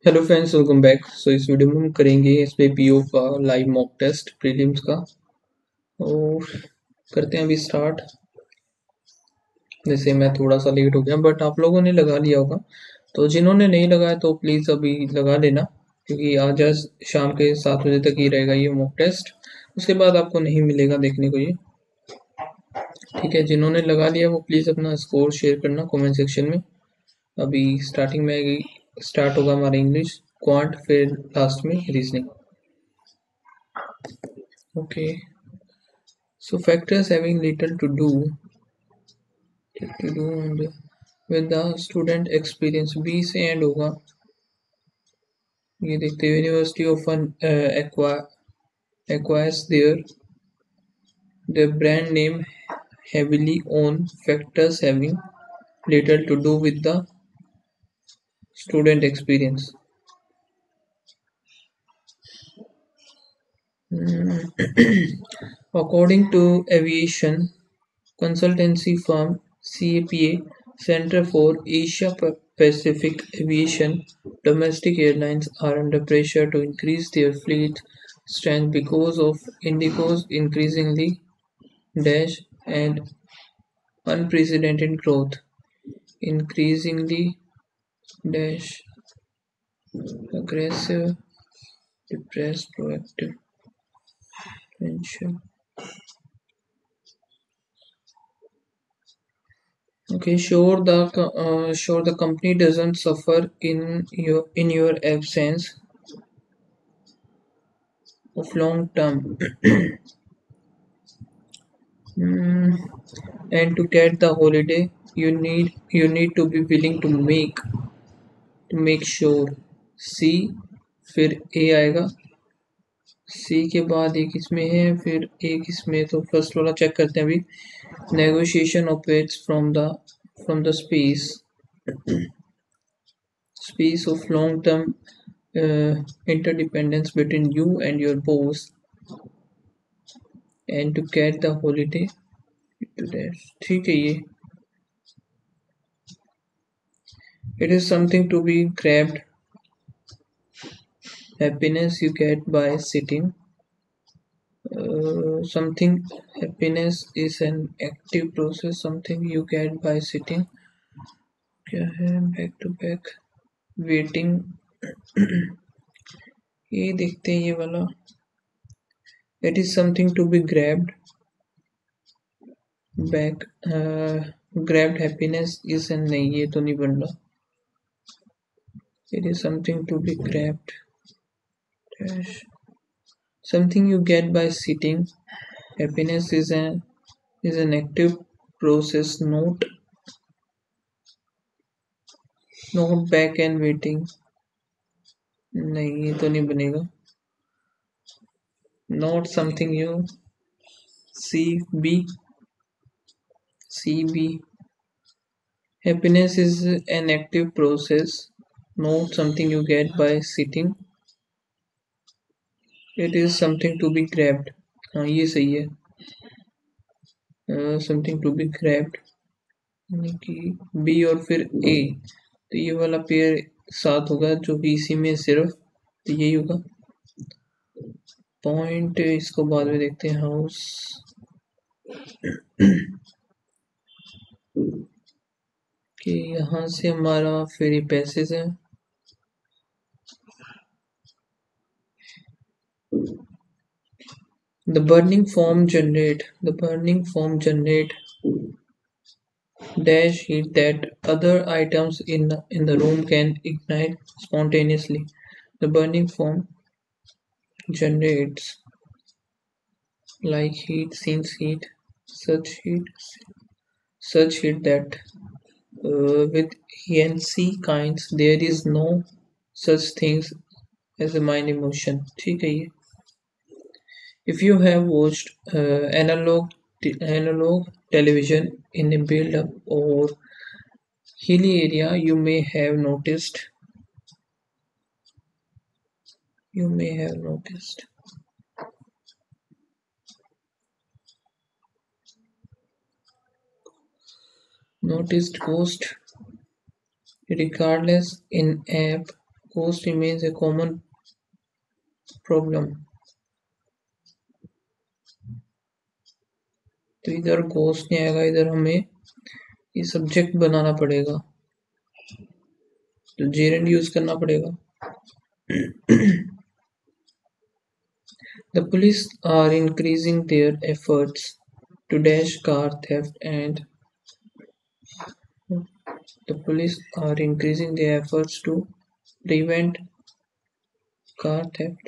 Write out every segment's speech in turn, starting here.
Hello friends, welcome back. So इस video में हम करेंगे एस पी पी ओ का लाइव मॉक टेस्ट प्रीलिम्स का। और करते हैं अभी स्टार्ट। जैसे मैं थोड़ा सा लेट हो गया बट आप लोगों ने लगा लिया होगा, तो जिन्होंने नहीं लगाया तो प्लीज़ अभी लगा लेना, क्योंकि आज शाम के 7 बजे तक ही रहेगा ये मॉक टेस्ट। उसके बाद आपको नहीं मिलेगा देखने को ये। ठीक है, जिन्होंने लगा लिया वो प्लीज़ अपना स्कोर शेयर करना कमेंट सेक्शन में। अभी स्टार्टिंग में आएगी, स्टार्ट होगा हमारा इंग्लिश, क्वांट, फिर लास्ट में reasoning. Okay, so factors having little to do with the student experience, B से एंड होगा। ये देखते हैं, university often acquires their brand name heavily on factors having little to do with the student experience. According to aviation consultancy firm CAPA, Center for Asia Pacific Aviation, domestic airlines are under pressure to increase their fleet strength because of Indigo's increasingly dash and unprecedented growth. Increasingly dash aggressive, depressed, proactive, tension. Okay, sure the company doesn't suffer in your absence of long term. And to get the holiday, you need to be willing to make sure. C, फिर A आएगा। C के बाद एक इसमें है, फिर एक इसमें। तो फर्स्ट वाला चेक करते हैं अभी। Negotiation operates from the space of long term interdependence between you and your boss, and to get the holiday to that. ठीक है ये। It is something to be grabbed. Happiness you get by sitting. Something happiness is an active process. Something you get by sitting. क्या है? Back to back waiting. ये देखते हैं ये वाला। It is something to be grabbed. Back grabbed happiness is an, नहीं ये तो नहीं बन रहा। It is something to be grabbed. Dash. Something you get by sitting. Happiness is an active process, not back and waiting. नहीं ये तो नहीं बनेगा। Not something you CB. Happiness is an active process, not something you get by sitting. It is something to be grabbed. हाँ ये सही है। Something to be grabbed, यानी कि बी और फिर ए, तो ये वाला पेयर साथ होगा जो कि इसी में सिर्फ, तो यही होगा। पॉइंट इसको बाद में देखते हैं। हाउस कि यहाँ से हमारा फिर ये पैसेज है। The burning form generate dash heat that other items in the room can ignite spontaneously. The burning form generates like heat, since heat, such heat that with NC kinds there is no such things as a mind emotion. ठीक है ये। If you have watched analog television in a build-up or hilly area, you may have noticed ghost regardless in app ghost remains a common problem. तो इधर ghost नहीं आएगा, इधर हमें ये सब्जेक्ट बनाना पड़ेगा, तो जेरेंड यूज करना पड़ेगा। The police are increasing their efforts to dash car theft and the police are increasing their efforts to prevent car theft.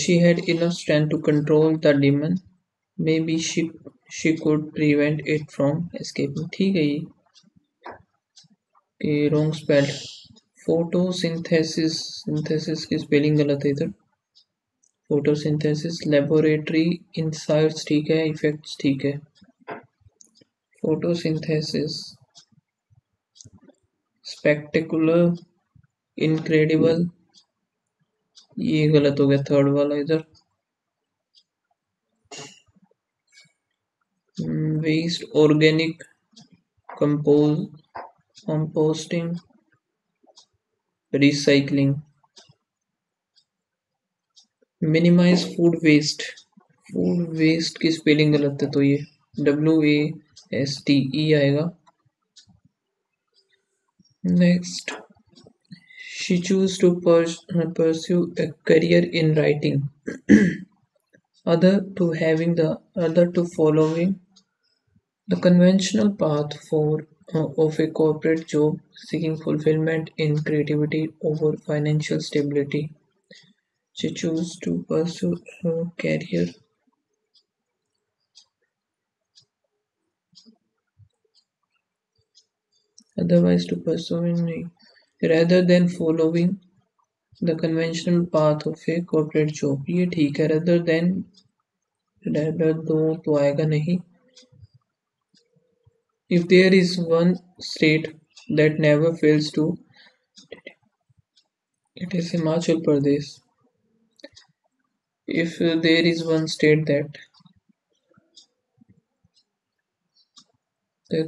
She had enough strength to control the demon. Maybe she could prevent it from escaping. ठीक है ये कि wrong spelled. Photosynthesis की spelling गलत है इधर। Photosynthesis, laboratory insights ठीक है, इफेक्ट्स ठीक है। फोटोसिंथेसिस, स्पेक्टेकुलर, इनक्रेडिबल, ये गलत हो गया थर्ड वाला इधर। Waste, organic, composting, recycling. Minimize food waste, food waste की स्पेलिंग गलत है तो ये WASTE आएगा। Next, she chose to pursue a career in writing, other to following the conventional path of a corporate job, seeking fulfillment in creativity over financial stability. She chose to pursue a career otherwise to pursuing rather than following the conventional path of a corporate job. ये ठीक है, rather दो तो आएगा नहीं। If there is one state that never fails to, it is Himachal Pradesh. If there is one state that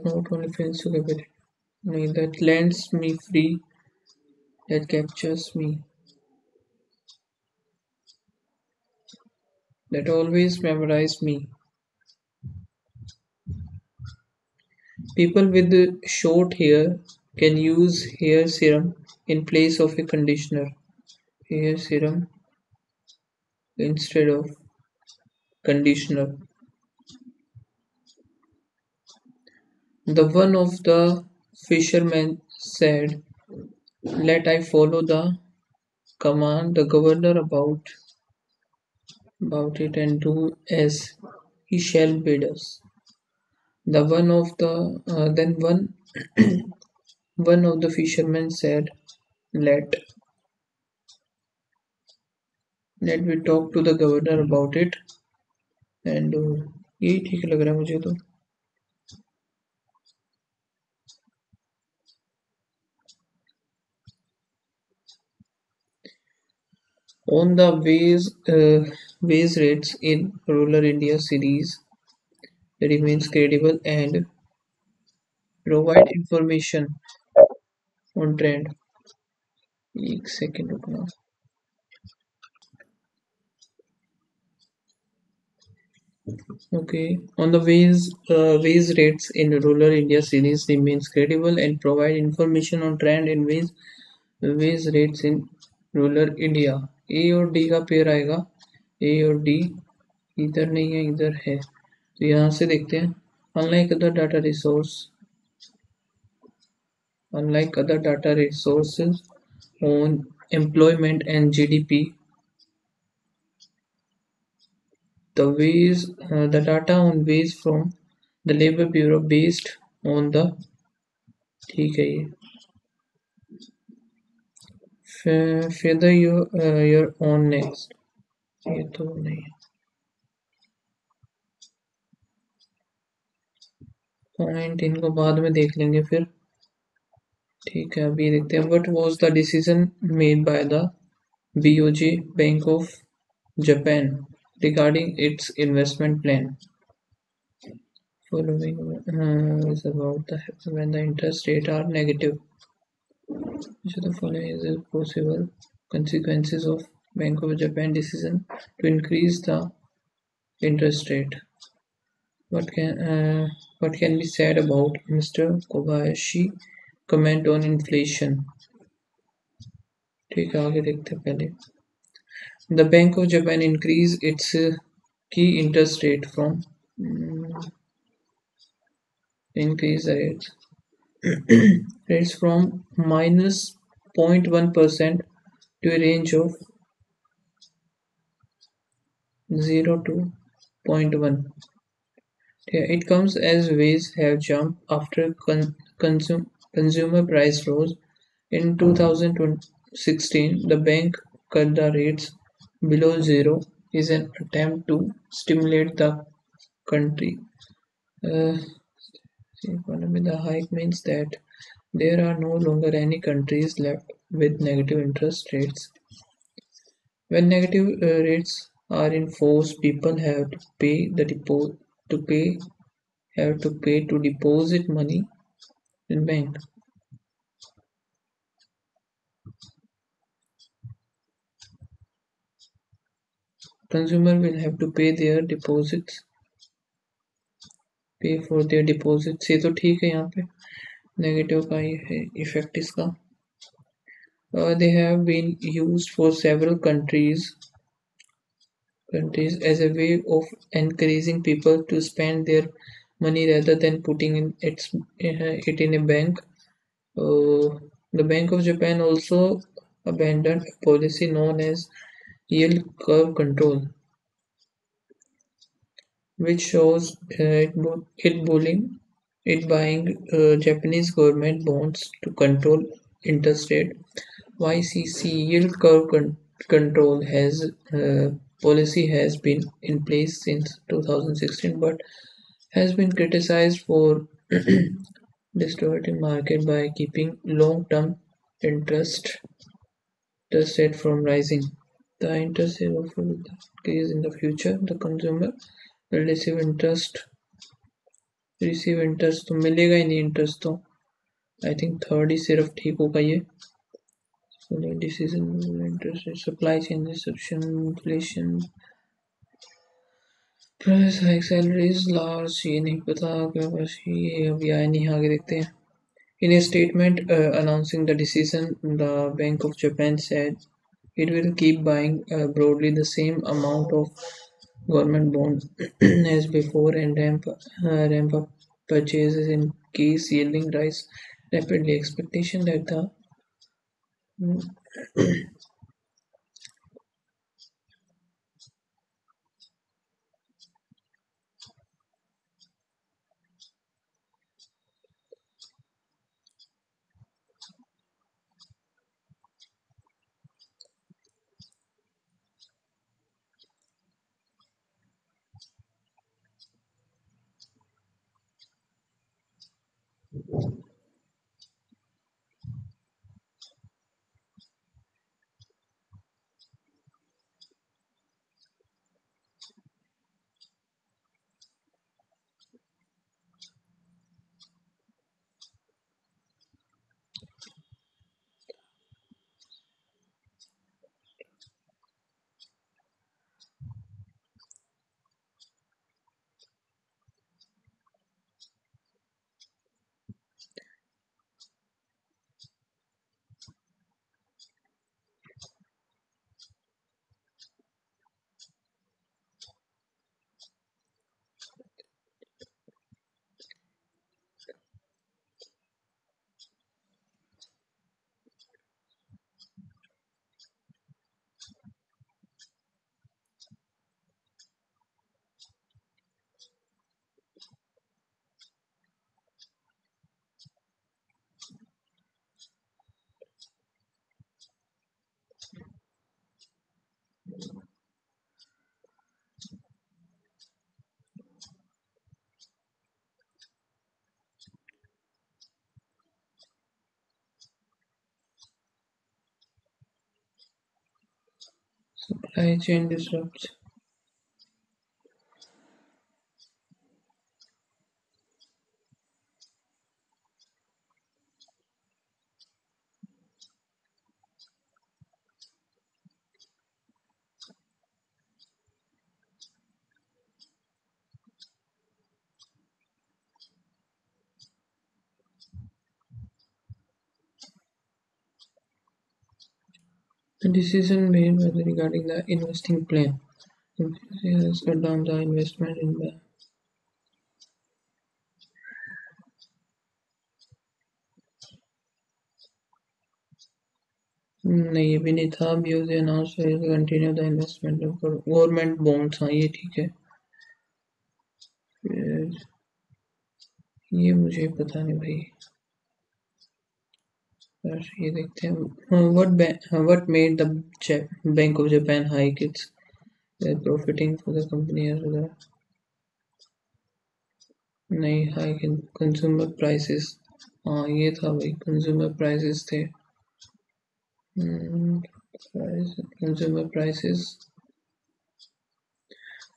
not only fails to capture me, that lends me free, that captures me, that always memorize me. People with short hair can use hair serum in place of a conditioner. Hair serum instead of conditioner. The one of the fishermen said, "Let I follow the command the governor about it and do as he shall bid us." The one of the then one of the fishermen said, "Let we talk to the governor about it and ये ठीक लग रहा है मुझे तो। On the wage rates in rural India series remains credible and provide information on trend. एक second रुकना। Okay, on the wage rates in rural India series remains credible and provide information on trend in wage rates in rural India. A और D का pair आएगा, A और D इधर नहीं है इधर है, तो यहाँ से देखते हैं। Unlike other data resources on employment and GDP, the data on wage from the Labor Bureau based on the ठीक है ये feather your own next, ये तो नहीं पॉइंट, इनको बाद में देख लेंगे फिर। ठीक है, अभी देखते हैं। What was the decision made by the BOJ bank of Japan regarding its investment plan Following is about the when the interest rate are negative. Which of the following is the possible consequences of Bank of Japan decision to increase the interest rate? What can what can be said about Mr. Kobayashi comment on inflation? ठीक है आगे देखते हैं पहले. The Bank of Japan increased its key interest rate from increase the rates from minus 0.1% to a range of 0 to 0.1. Yeah, it comes as wages have jumped after consumer price rose. In 2016, the bank cut the rates below zero is an attempt to stimulate the country. Uh, the hike means that there are no longer any countries left with negative interest rates. When negative rates are in force, people have to pay the deposit to pay have to pay to deposit money in bank. Consumer will have to pay their deposits पे for their deposits. ये तो ठीक है यहाँ पे negative का ये है इफेक्ट इसका. They have been used for several countries as a way of encouraging people to spend their money rather than putting it in a bank. The Bank of Japan also abandoned a policy known as yield curve control, which shows it buying Japanese government bonds to control interest rate. YCC yield curve control has policy has been in place since 2016, but has been criticized for distorting market by keeping long-term interest rate from rising. The interest rate will increase in the future. The consumer will receive interest तो मिलेगा ही नहीं interest तो I think third ही सिर्फ ठीक होगा ये. Decision interest rate supply chain disruption inflation price hike salaries large ये नहीं पता क्या बस ये अभी आया नहीं आगे देखते हैं. In a statement announcing the decision, the Bank of Japan said it will keep buying broadly the same amount of government bonds as before and ramp up purchases in case yielding rise rapidly. Expectation that the supply chain disrupts. The decision made whether regarding the investing plan has cut down the investment in the नहीं ये भी नहीं था BOC announced will continue the investment for government bonds हाँ ये ठीक है फिर ये मुझे पता नहीं भाई ये देखते हैं what made the Bank of Japan hike its profiting for the company as well नहीं hike in consumer prices हाँ ये था भाई consumer prices थे consumer prices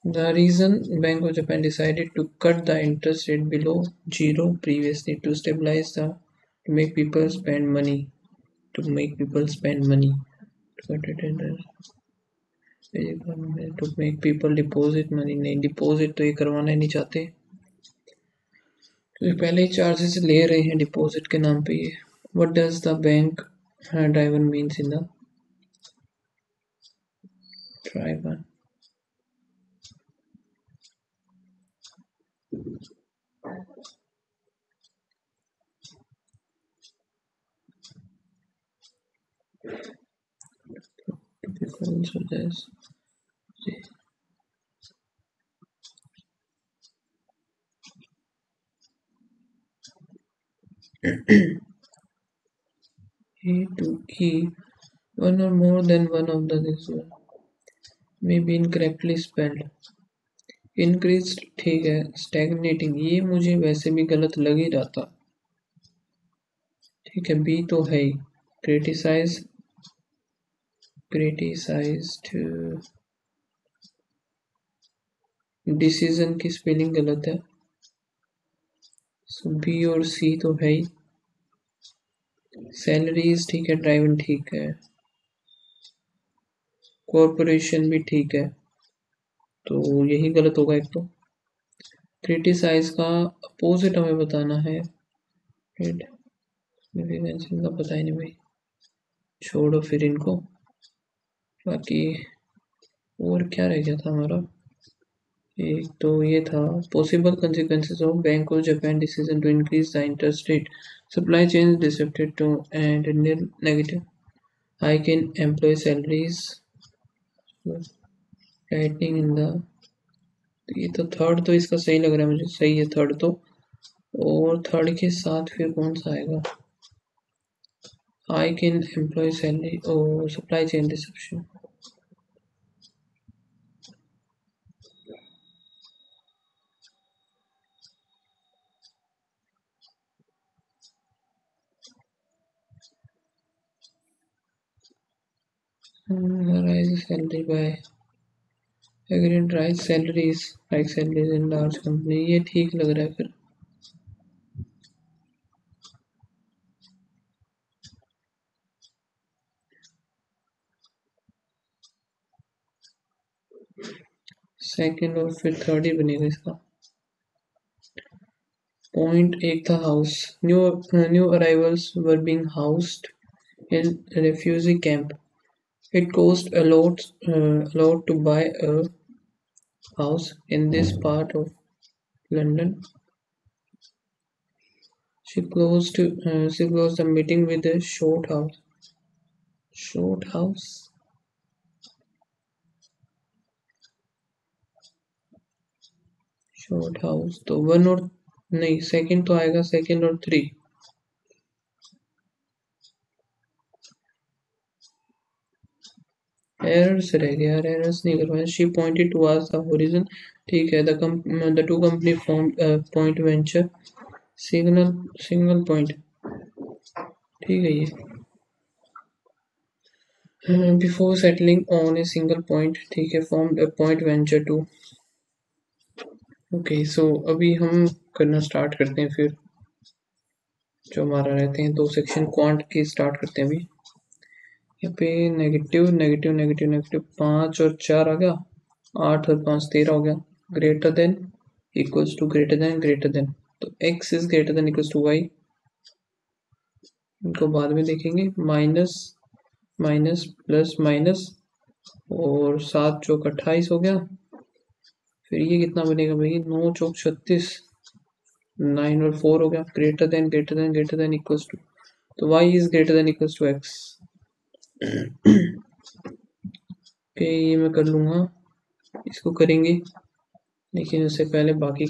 the reason Bank of Japan decided to cut the interest rate below zero previously to stabilize the to make people spend money to make people deposit money नहीं deposit तो ये करवाना ही नहीं चाहते क्योंकि पहले ही charges ले रहे हैं डिपॉजिट के नाम पे ये what does the bank driver means in the driver difference of this A to E one or more than one of the this may be incorrectly spelled increased ठीक है stagnating ये मुझे वैसे भी गलत लग ही रहा था ठीक है B तो है ही criticized डिसीजन की स्पेलिंग गलत है सो बी और सी तो है ही सैलरीज ठीक है ड्राइवन ठीक है कॉरपोरेशन भी ठीक है तो यही गलत होगा एक तो क्रिटिसाइज का अपोजिट हमें बताना है का पता ही नहीं भाई छोड़ो फिर इनको बाकी और क्या रह गया था हमारा एक तो ये था possible consequences of Bank of Japan decision to increase the interest rate supply chains disrupted to and negative hike in employee salaries tightening in the ये तो थर्ड तो इसका सही लग रहा है मुझे सही है थर्ड तो और थर्ड के साथ फिर कौन सा आएगा hike in employee salary और supply chain disruption rise salary by agreed rise salaries like salaries in large company ये ठीक लग रहा है फिर सेकंड और फिर थर्ड ही बनेगा इसका पॉइंट एक था house new arrivals were being housed in refugee camp It cost a lot to buy a house in this part of London. She closed the meeting with a short house. Short house. Short house. तो one और नहीं second तो आएगा second और three errors रह गया यार errors नहीं करवाए she pointed towards the horizon ठीक है the two company form point venture single point ठीक है ये before settling on a single point ठीक है form a point venture two okay so अभी हम करना स्टार्ट करते हैं फिर जो हमारा रहते हैं दो सेक्शन क्वांट के स्टार्ट करते हैं अभी यहाँ पे नेगेटिव नेगेटिव नेगेटिव नेगेटिव 5 और 4 आ गया 8 और 5 13 हो गया greater than equals to greater than तो x is greater than equals to y इनको बाद में देखेंगे माइनस माइनस प्लस माइनस और 7 चौक 28 हो गया। फिर ये कितना बनेगा भाई, 9 चौक 36, 9 और 4 हो गया। Greater than greater than greater than equals to, तो y is greater than equals to x। Okay, ये मैं कर लूँगा, इसको करेंगे, लेकिन उससे पहले बाकी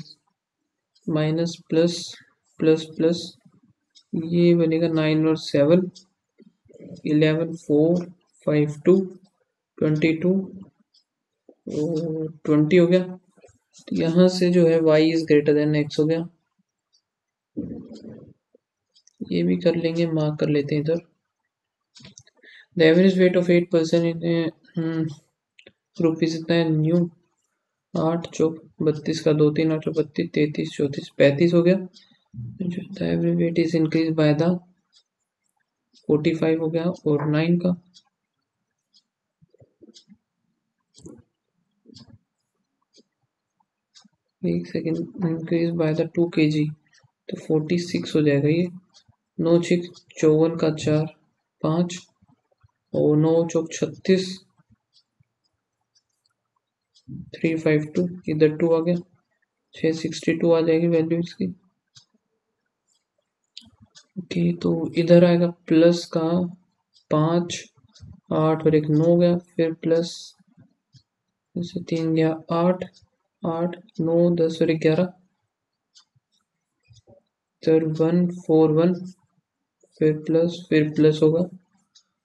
माइनस प्लस प्लस प्लस, ये बनेगा 9 और 7, 11 4 5 2 22 और 20 हो गया। तो यहाँ से जो है y is greater then x हो गया। ये भी कर लेंगे, मार्क कर लेते हैं इधर। The average weight of 8 person in group is इतना है न्यू, 8 चौक 32 का 2 3 8 32 33 34 35 हो गया। The average weight is increase by the 45 हो गया और 9 का। एक second, increase by the 2 kg, तो 46 हो जाएगा ये। 9 6 54 का 4 5 और 9 चौक 36 352, इधर 2 आ गया, 662 आ जाएगी वैल्यू इसकी। ओके, तो इधर आएगा प्लस का 5 8 और एक 9 हो गया, फिर प्लस जैसे 3 गया 8 8 9 10 और 11, फिर 1 4 1, फिर प्लस होगा,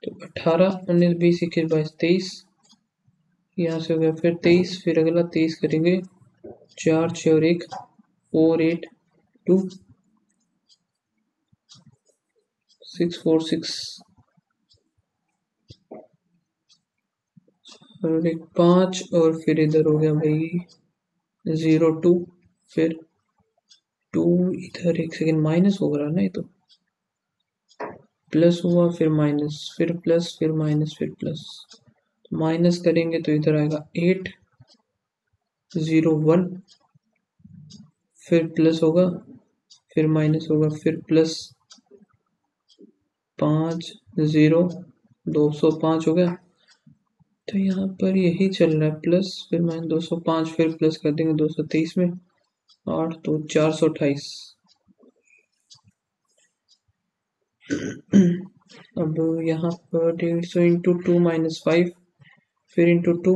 तो 18 19 20 21 22 23, यहाँ से हो गया फिर 23, फिर अगला 23 करेंगे, 4 6 और 1 4 8 2 6 4 6 और एक 5, और फिर इधर हो गया भाई 0 2, फिर 2, इधर एक सेकेंड माइनस हो रहा ना, ये तो प्लस हुआ फिर माइनस फिर प्लस फिर माइनस फिर प्लस, माइनस करेंगे तो इधर आएगा 8 0 1, फिर प्लस होगा, फिर माइनस होगा, फिर प्लस 5 0 205 हो गया। तो यहाँ पर यही चल रहा है, प्लस फिर माइनस 205, फिर प्लस कर देंगे 223 में 8 तो 428। अब यहाँ पर 150 इंटू 2 माइनस 5, फिर इंटू 2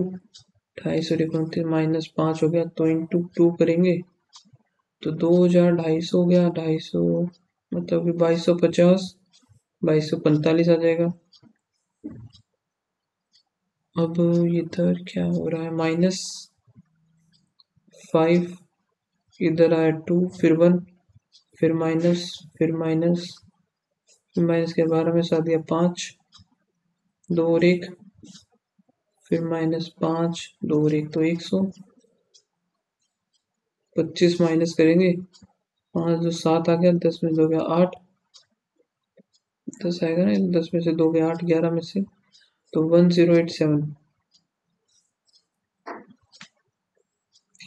250 माइनस 5 हो गया, तो इंटू 2 करेंगे तो 2250 हो गया, 250 मतलब कि 2250 2245 आ जाएगा। अब इधर क्या हो रहा है, माइनस 5, इधर आया 2 फिर 1 फिर माइनस फिर माइनस फिर माइनस के 12 में साथ दिया 5 2 और 1, फिर माइनस 5 2 और 1 तो 125 माइनस करेंगे, 5 जो 7 आ गया, 10 में 2 गया 8, 10 आएगा ना, 10 में से 2 गया 8, 11 में से तो 1087।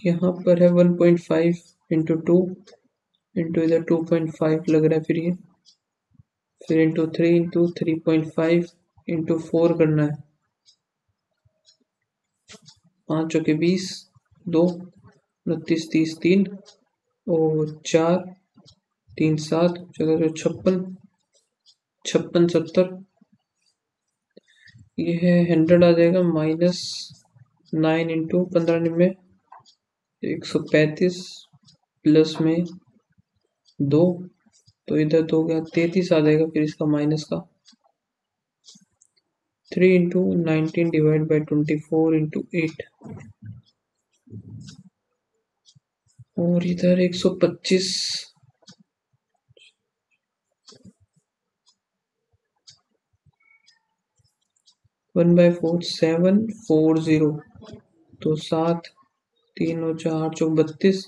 यहाँ पर है 1.5 इंटू 2 इंटू इधर 2.5 लग रहा है, फिर इंटू 3 इंटू 3.5 इंटू 4 करना है, 5 चौके 20 2 29 30 3 और 4 3 7 जगह 56 56 70, ये है 100 आ जाएगा, माइनस 9 इंटू 15 निन्यानवे 135 प्लस में 2, तो इधर 2 गया 33 आ जाएगा, फिर इसका माइनस का 3 इंटू 19 डिवाइड बाई 24 इंटू 8 और इधर 125 1/4 740, तो 7 3 और 4 चौक 32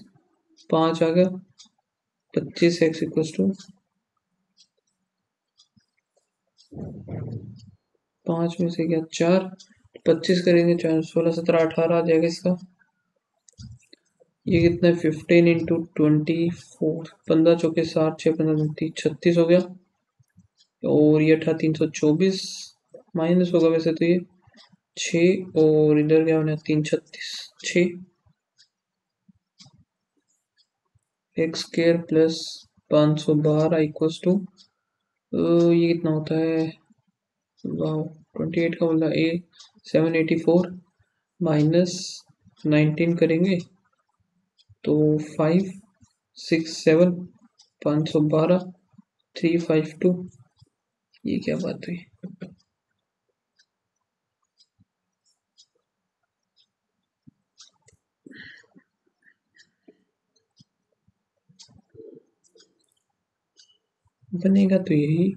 5 आ गया, 25 x इक्वल टू 5 में से गया 4, 25 करेंगे 4 16 17 18 आ जाएगा इसका। ये कितना है 15 इंटू 24, 15 चौके 60 6 15 36 हो गया, और ये 324 माइनस होगा वैसे तो ये 6 और इधर क्या होना 3 36 6 x square plus 512 equals to ये कितना होता है, वाह 28 का बोला ए 784 माइनस 19 करेंगे तो 567 512 352। ये क्या बात हुई। बनेगा तो यही,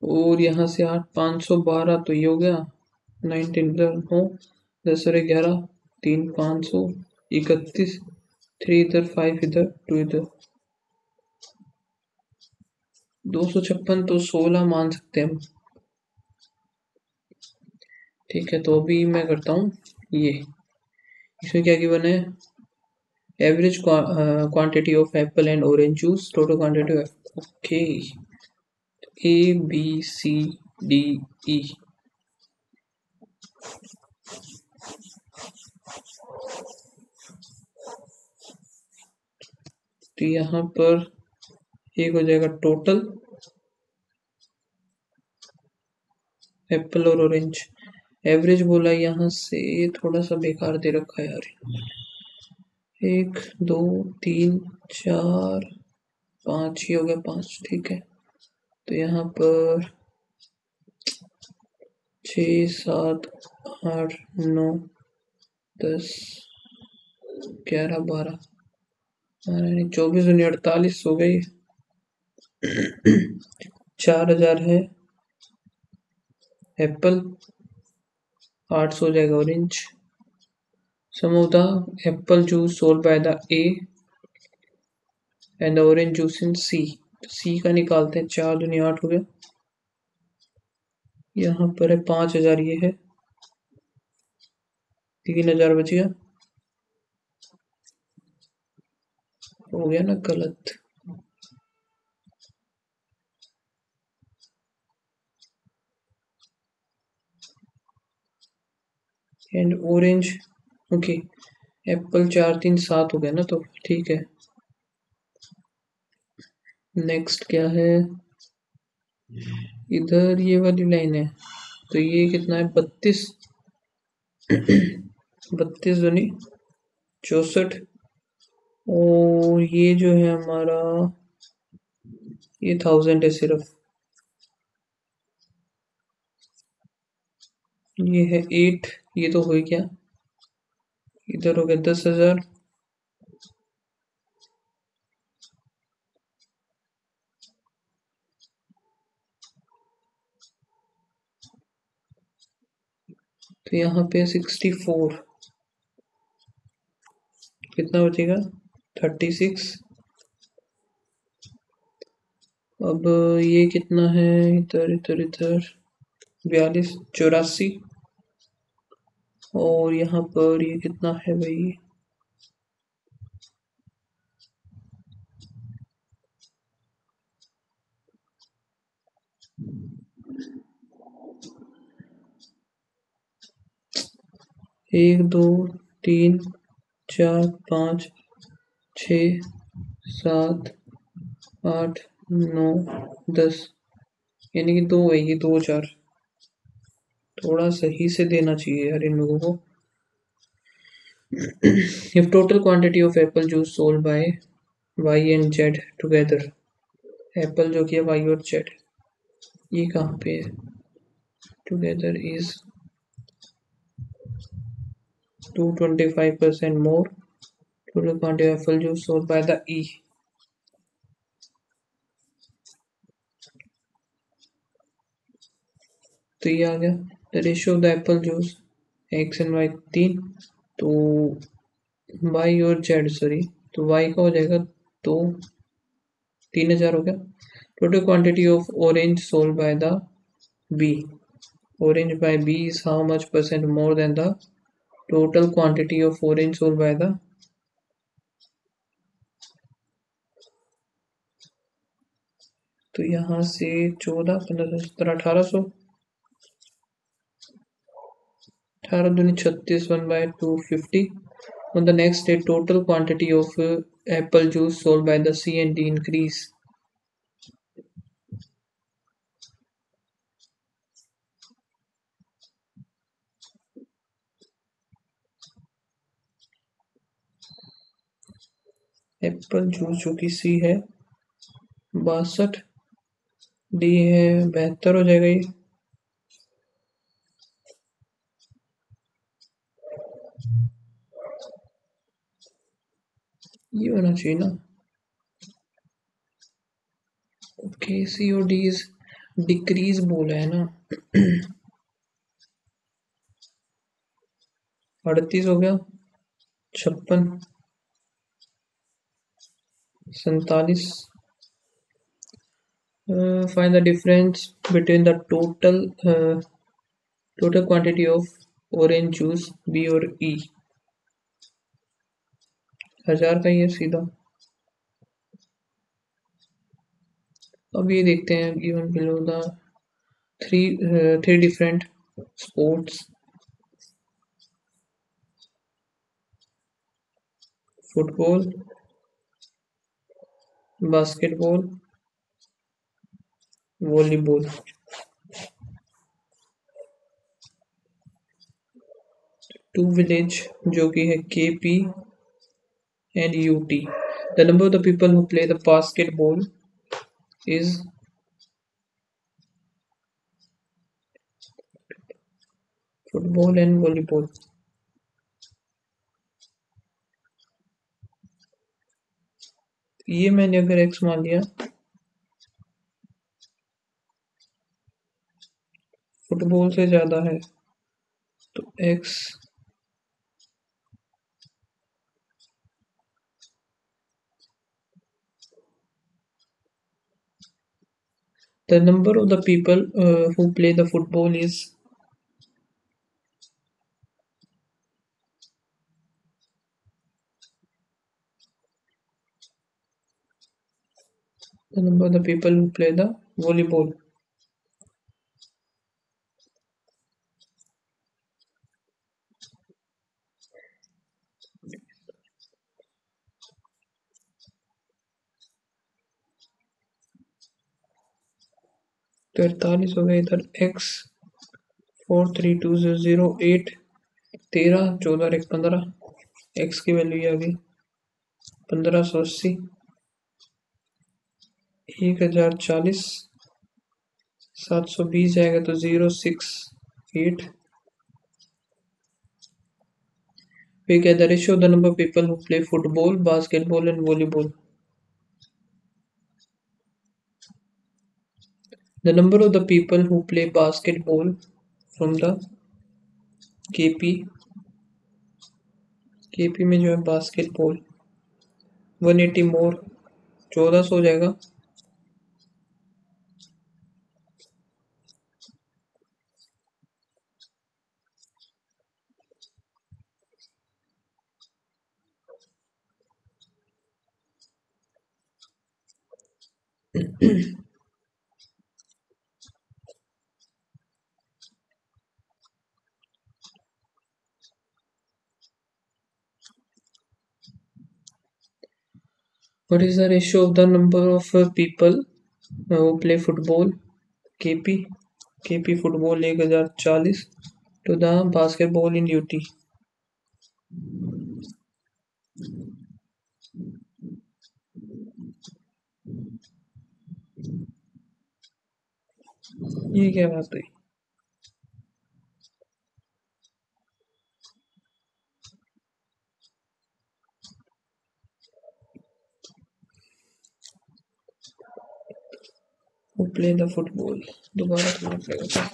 और यहाँ से 8 512 तो ये हो गया 19 इधर 9 10 और 11 3 531 3 इधर 5 इधर 2 इधर 256 तो 16 मान सकते हैं हम। ठीक है, तो अभी मैं करता हूँ ये, इसमें क्या गिवन है, average quantity of apple and orange juice, total quantity of, okay A B C D E. तो यहाँ पर एक हो जाएगा टोटल एप्पल और ऑरेंज, एवरेज बोला यहाँ से थोड़ा सा बेकार दे रखा है यार, 1 2 3 4 5 ही हो गया 5, ठीक है। तो यहाँ पर 6 7 8 9 10 11 12 24 दूनी 48 हो गई। 4000 है एप्पल, 800 हो जाएगा orange. Some of the apple juice sold by the A and the orange juice in C, तो सी का निकालते हैं, 4 दूनी 8 हो गया। यहाँ पर है 5000, ये है 3000 बच गया, हो गया ना गलत। एंड ऑरेंज, ओके एप्पल 4 3 7 हो गया ना, तो ठीक है। नेक्स्ट क्या है, इधर ये वाली लाइन है, तो ये कितना है 32 32 दूनी 64, और ये जो है हमारा ये 1000 है सिर्फ, ये है 8, ये तो हो गया, इधर हो गया 10,000, तो यहाँ पे 64, कितना बचेगा 36। अब ये कितना है, इधर इधर इधर 42 84, और यहाँ पर ये कितना है भाई, एक दो तीन 4 5 6 7 8 9 10, यानी कि 2 है, ये 2 4, थोड़ा सही से देना चाहिए यार इन लोगों को। if total quantity of apple juice sold by y and z together, Apple जो कि है y और z, ये कहाँ पे है, together is 225% more total quantity of apple juice sold by the e, तो ये आ गया the ratio of the apple juice x and y 3, तो y और z सॉरी, तो y का हो जाएगा 2 3000 हो गया। Total quantity of orange sold by the B, orange by B is how much percent more than the total quantity of orange sold by the, तो यहाँ से 14 15 17 1800, 18 दूनी 36 1/250. On the next day, total quantity of apple juice sold by the C and D increase. Apple juice जो कि सी है 62, D है 72 हो जाएगा ये होना चाहिए ना। ओके सी और डी इज डिक्रीज बोला है ना। 38 हो गया 56 47. Find the difference between the total quantity of orange juice B और E. 1000 का ही है सीधा। अब ये देखते हैं given below the three different sports: football, basketball, volleyball. Two village जो कि है KP and UT. The number of the people who play the basketball is football and volleyball. ये मैंने अगर x मान लिया, फुटबॉल से ज्यादा है तो x the number of the people who play the football is the number of the people who play the volleyball. तो 48 हो गया इधर x 43208 13 14 1 15 x की वैल्यू आ गई 1580 1040 720 जाएगा तो 068. We get the ratio of the number of people who play football, basketball and volleyball. The number of the people who play basketball from the KP में जो है बास्केटबॉल 180 मोर 1400 हो जाएगा. What is the ratio of the number of people who play football KP football 1040 to the basketball in UT. ये क्या बात है? Who play the football? दोबारा करना पड़ेगा.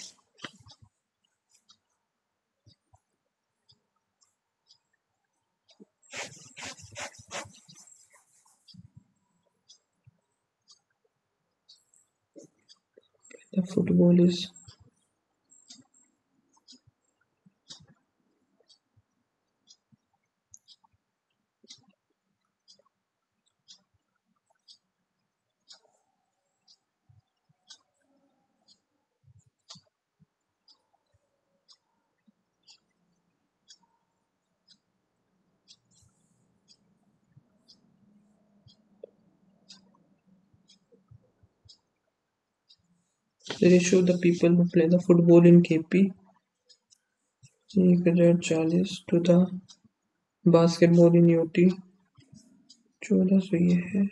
The football is The ratio of the people who play the football in KP 1040 to the basketball in UT 1400 ये है।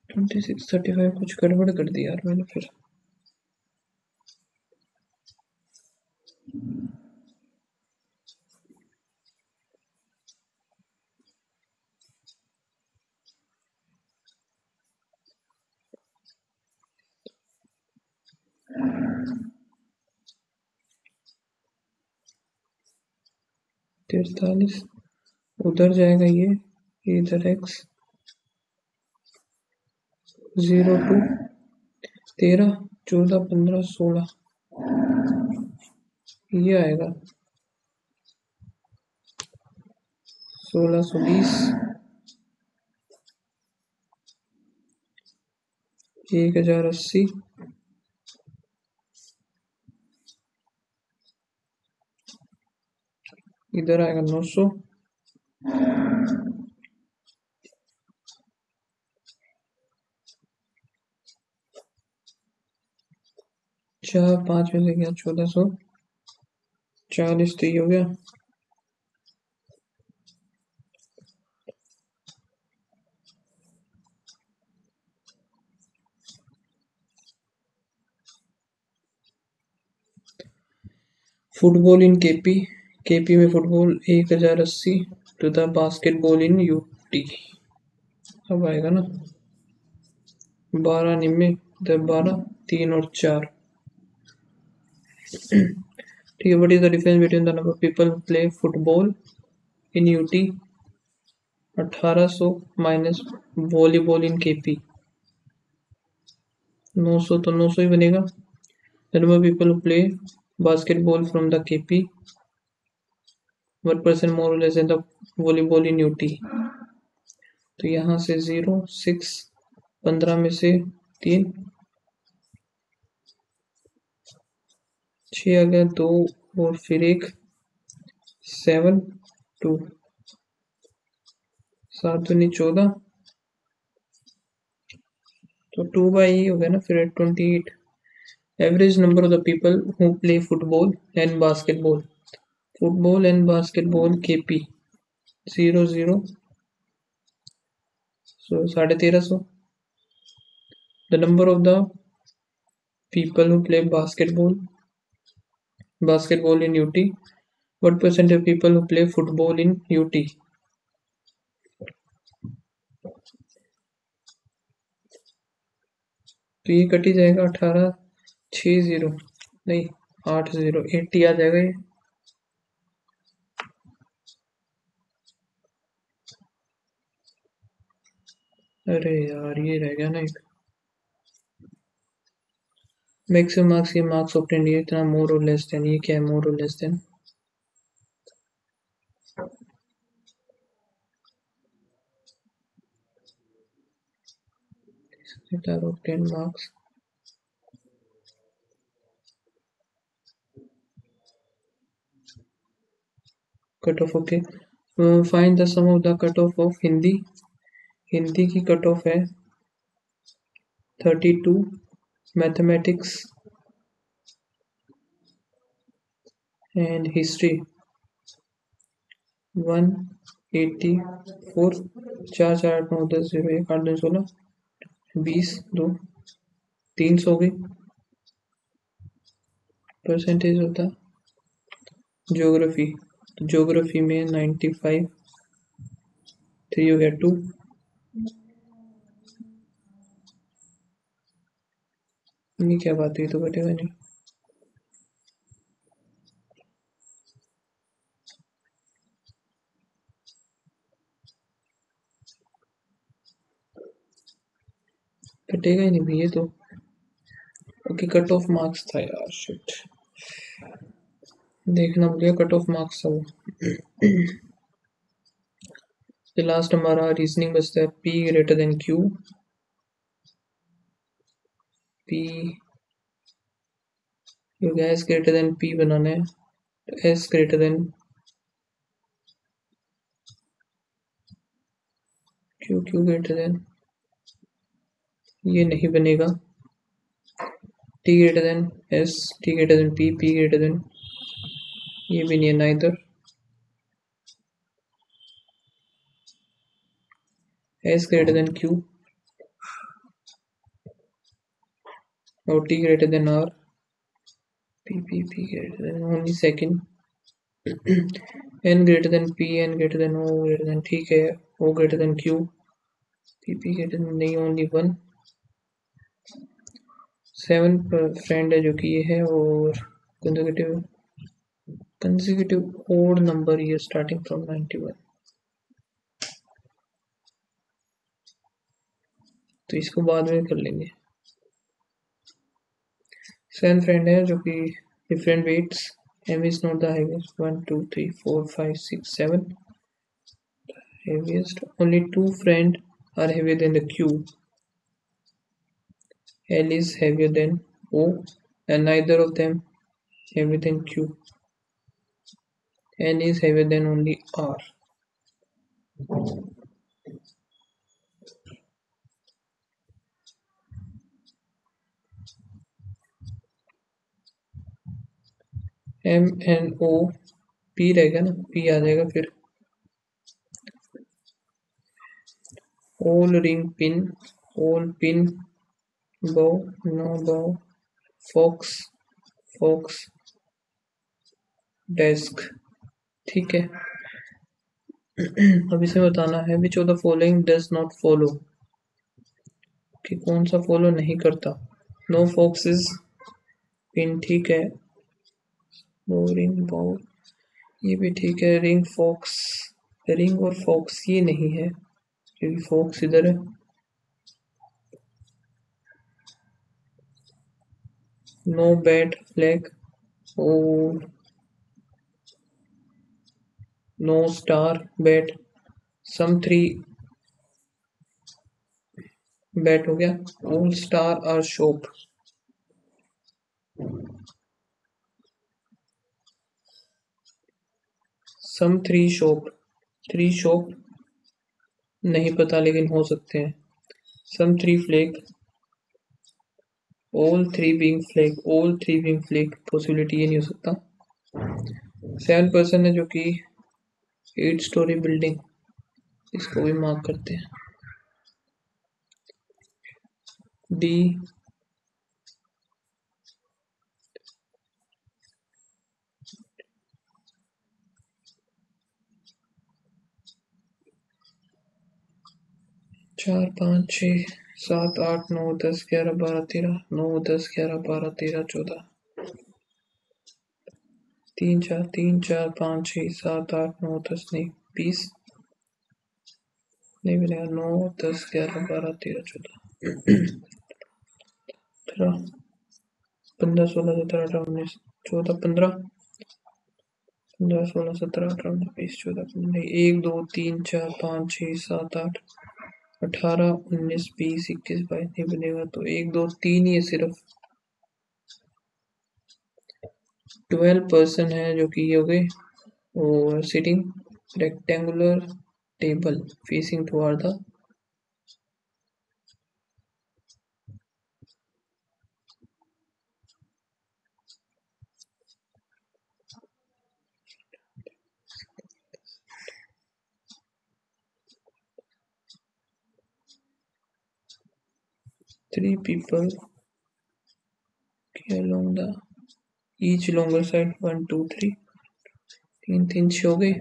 2635 कुछ गड़बड़ कर दी यार मैंने फिर। तिरतालीस उधर जाएगा ये इधर x 02 13 14 15 16 ये आएगा 1620 1080 इधर आएगा 900 4 5 में से गया 1440 तो ये हो गया। फुटबॉल इन केपी में football 1080 to the basketball in UT अब आएगा ना 1290 12 3 और 4 ठीक है। What is the difference between the number of people who play football in UT 1800 minus volleyball in KP 900 तो 900 ही बनेगा। The number of people who play basketball from the KP 1% मोर और less then the volleyball in UT तो यहाँ से 0 6 15 में से 3 6 आ गया 2 और फिर 1 7 2 7 दूनी 14 तो 2 बाई हो गया ना फिर 28। Average number of the people who play football and basketball KP 0 0 so 1350। The number of the people who play basketball in UT what percent of people who play football in UT तो ये cut ही जाएगा 1860 नहीं 80 आ जाएगा ये। अरे यार ये रह गया ना एक मैक्सिमम मार्क्स ये मार्क्स ऑब्टेन्ड ये इतना मोर और लेस देन ये क्या है मोर और less than obtained marks cut off okay find the sum of the cut off Hindi की कट ऑफ है 32 मैथमेटिक्स एंड हिस्ट्री 184 4 4 8 9 10 0 1 8 2 16 20 2 300 हो गई। परसेंटेज होता ज्योग्राफी में 95 3 हो गया 2 ये क्या बात हुई तो कटेगा नहीं कटेगा ही नहीं भैया तो ओके कट ऑफ मार्क्स था यार शिट देखना भूल गया कट ऑफ मार्क्स था वो लास्ट हमारा रीजनिंग बचता है P greater than Q P क्योंकि S ग्रेटर देन P बनाना है तो S greater than Q greater than ये नहीं बनेगा। T greater than S, T greater than P, P greater than, ये भी नहीं है neither. S greater than Q और T greater than R, P P P greater than only second, N greater than P, N greater than O greater than, ठीक है, ओ greater than Q, P P greater then नहीं, only one. 7 friend है जो कि ये है, और consecutive odd number ये स्टार्टिंग फ्रॉम 91, तो इसको बाद में कर लेंगे। 7 फ्रेंड है जो कि different weights, m is not the heaviest, 1 2 3 4 5 6 7 heaviest, only 2 friend are heavier than the q, l is heavier than o and neither of them heavier than q, n is heavier than only r. m n o p रहेगा ना, p आ जाएगा फिर। all ring pin, all pin, bow, no bow, fox, fox, desk, ठीक है। अब इसे बताना है which of the following does not follow, कि कौन सा फॉलो नहीं करता। नो फॉक्सेस पिन, ठीक है, बो रिंग बो, ये भी ठीक है, रिंग फॉक्स, रिंग और फॉक्स ये नहीं है क्योंकि फॉक्स इधर है। नो बैट फ्लैग, और no star bat, some three bat हो गया, all star are shop, some three shop, three shop नहीं पता लेकिन हो सकते हैं। Some three flag, all three being flag, all three being flag possibility ये नहीं हो सकता। 7 पर्सन है जो कि 8 स्टोरी बिल्डिंग, इसको भी मार्क करते हैं। डी 4 5 6 7 8 9 10 11 12 13, 9 10 11 12 13 14, 3 4 3 4 5 6 7 8 9 10 नहीं 20 नहीं बनेगा, 9 10 11 12 13 14 18 15 16 17 18 19 14 15 15 16 17 18 19 20 14 15 1 2 3 4 5 6 7 8 18 19 20 21 22 नहीं बनेगा, तो 1 2 3 ही है सिर्फ। 12 पर्सन है जो कि ये हो गए, और sitting rectangular table facing toward the 3 people along the each longer side 1 2 3, 3 3 6 हो गए,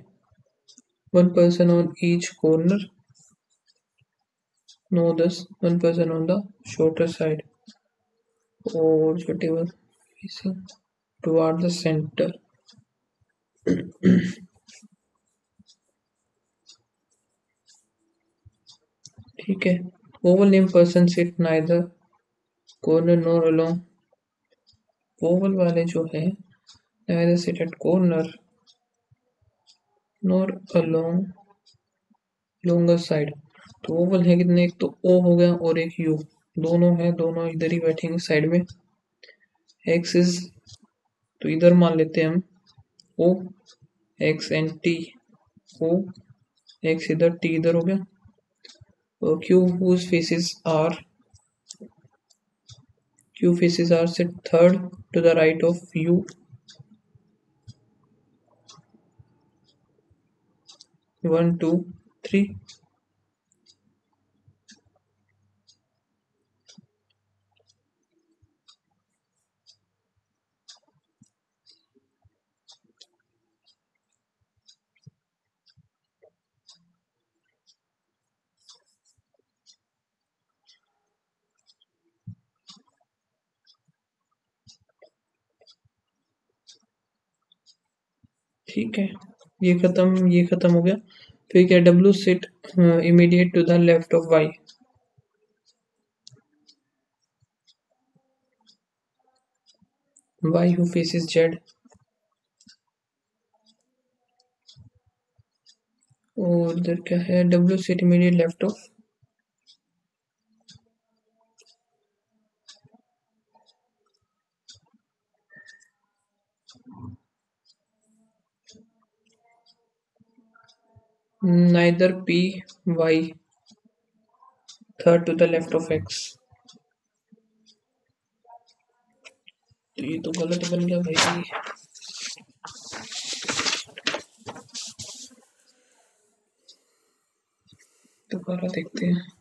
1 person on each corner, 9 10, 1 person on the shorter side, और जो table facing toward the centre. ठीक है, Oval name person sit neither corner nor along, Oval वाले जो है neither sit at corner nor along longer side, तो Oval है कितने, एक तो ओ हो गया और एक यू, दोनों है, दोनों इधर ही बैठेंगे साइड में। एक्स इज, तो इधर मान लेते हैं हम O, X and T, O X इधर टी इधर हो गया, और Q whose faces are Q faces R, sit third to the right of U. 1 2 3. ठीक है, ये खत्म हो गया। फिर क्या, W sit immediate to the left of Y. Y who faces Z. और इधर क्या है, W sit immediate left of neither P Y third to the left of X. तो ये तो गलत बन गया भाई। दोबारा देखते हैं।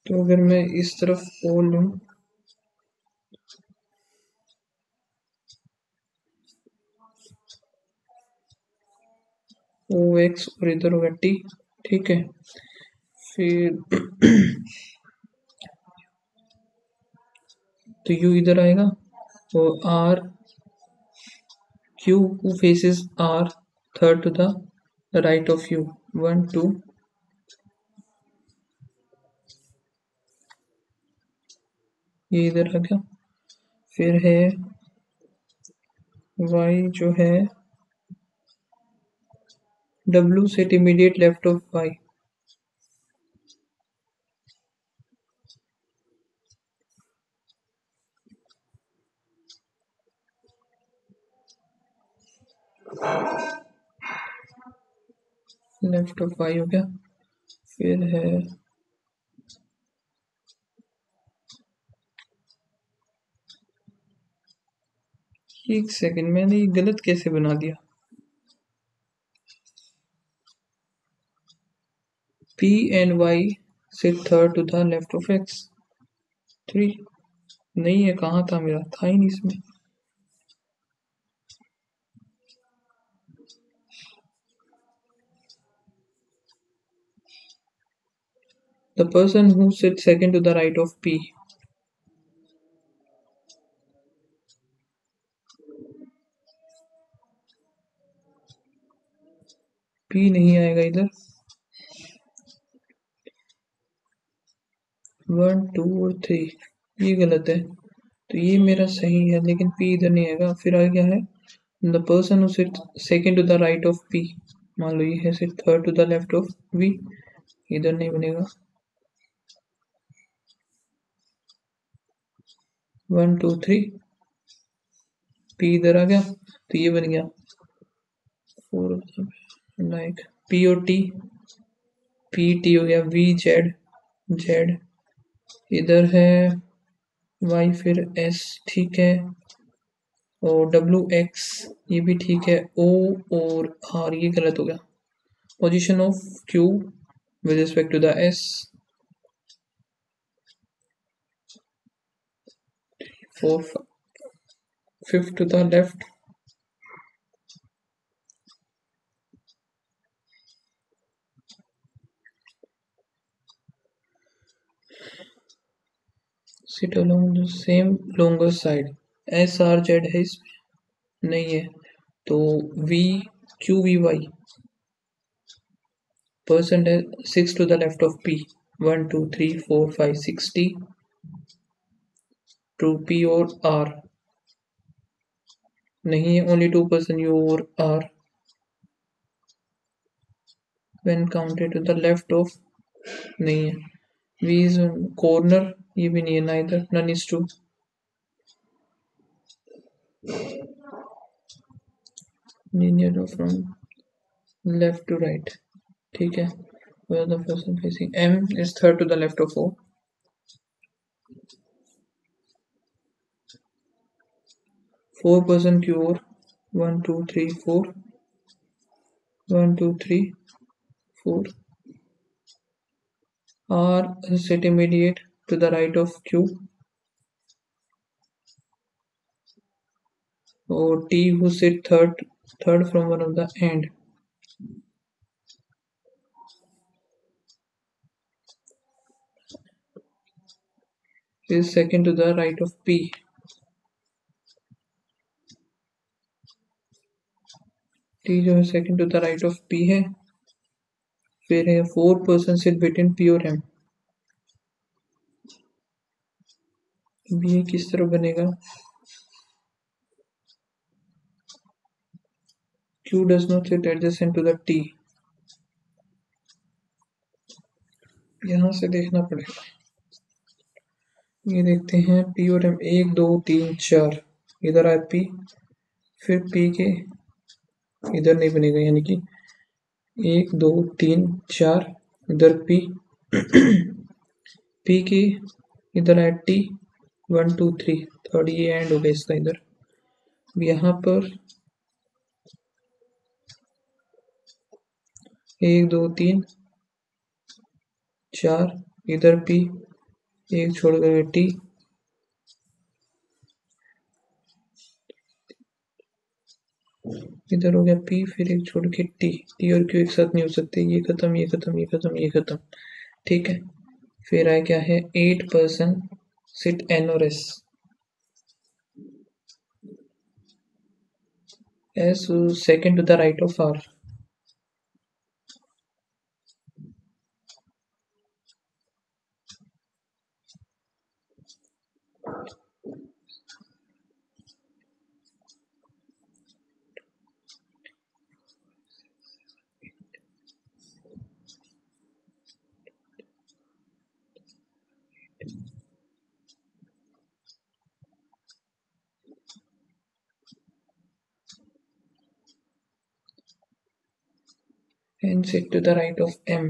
तो अगर मैं इस तरफ O लूं, OX और इधर होगा T, ठीक है। फिर तो U इधर आएगा और R Q who faces R third to the right of U. 1 2. ये इधर आ गया। फिर है Y जो है W sit immediate left of Y. Left of Y हो गया। फिर है एक सेकंड, मैंने ये गलत कैसे बना दिया। P and Y sit third to the left of X. 3 नहीं है, कहाँ था मेरा, था ही नहीं इसमें। The person who sits second to the right of P. P नहीं आएगा इधर। 1 2 और 3 ये गलत है, तो ये मेरा सही है, लेकिन P इधर नहीं आएगा। फिर आ गया है the person who sits second to the right of P. मान लो ये है sit third to the left of V, इधर नहीं बनेगा। 1 2 3 P इधर आ गया, तो ये बन गया 4 लाइक P और T, P T हो गया, V Z Z इधर है Y, फिर S, ठीक है, और W X ये भी ठीक है, O और R ये गलत हो गया। Position of Q with respect to the S, 4 5th to the left, sit along the same longer side. S R Z है इसमें नहीं है, तो V Q V Y person है 6 to the left of P. 1 2 3 4 5 6 T to P और R नहीं है, only 2 person U और R when counted to the left of नहीं है। V is corner ये भी नहीं है, neither, none is true। linear from left to right. ठीक है, where the person facing M is third to the left of O. 4% की ओर 1 2 3 4 1 2 3 4 R sit immediate to the right of Q, or T who sit third from one of the end. Is second to the right of P. T जो है second to the right of P है. फिर है 4% sit between P और M. अब ये किस तरह बनेगा? Q does not sit adjacent to the T. यहाँ से देखना पड़ेगा. ये देखते हैं P और M 1 2 3 4 इधर आए P, फिर P के इधर नहीं बनेगा, यानी कि 1 2 3 4 इधर P P की इधर आए T 1 2 3 थर्ड, ये एंड हो गया इसका इधर. यहाँ पर 1 2 3 4 इधर P, एक छोड़ कर T, इधर हो गया P, फिर एक छोड़ के T और Q एक साथ नहीं हो सकते. ये खत्म, ये खत्म, ये खत्म, ये खत्म. ठीक है, फिर आया क्या है? 8% सिट N और S. S second to the right of R. And sit to the right of M.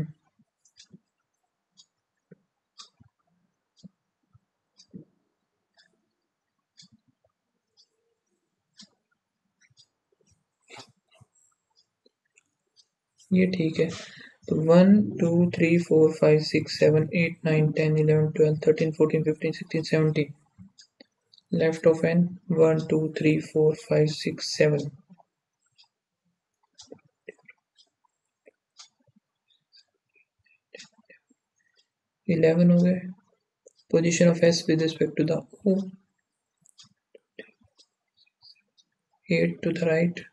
ये ठीक है. तो 1 2 3 4 5 6 7 8 9 10 11 12 13 14 15 16 17. Left of N 1 2 3 4 5 6 7. 11 हो गए. Position of S with respect to the O. 8 to the right.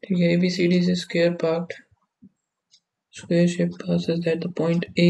ठीक है, ABCD is a square part. Square shape passes at the point A.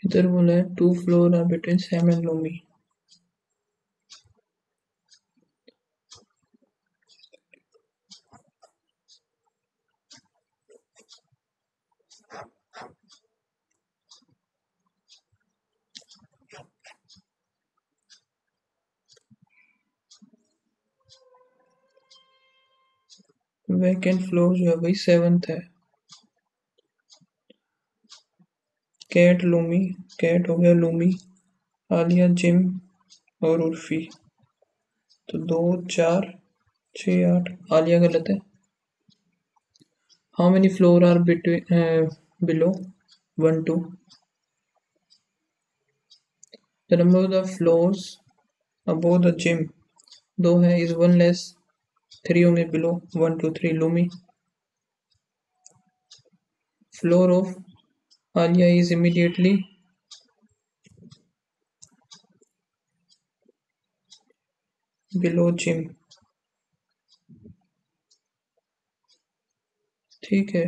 इधर बोला है 2 floor are between Sam and Lumi. Vacant floor जो है वही 7th है। Cat Lumi, cat हो गया लूमी, आलिया जिम और उर्फी। तो 2 4 6 8 आलिया गलत है। How many floor are between below 1 2। The number of the floors above the gym 2 है, इज 1 लेस 3 होंगे below 1 2 3 Lumi. Floor of Aliya is immediately below gym. ठीक है।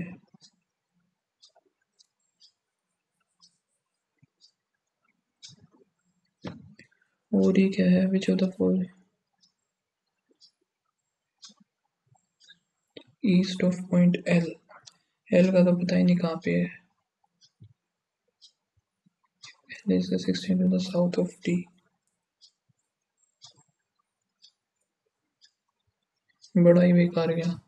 और ये क्या है which of the four east of point L. L का तो पता ही नहीं कहाँ पे है। L is the 16 to the south of D. बड़ा ही बेकार गया।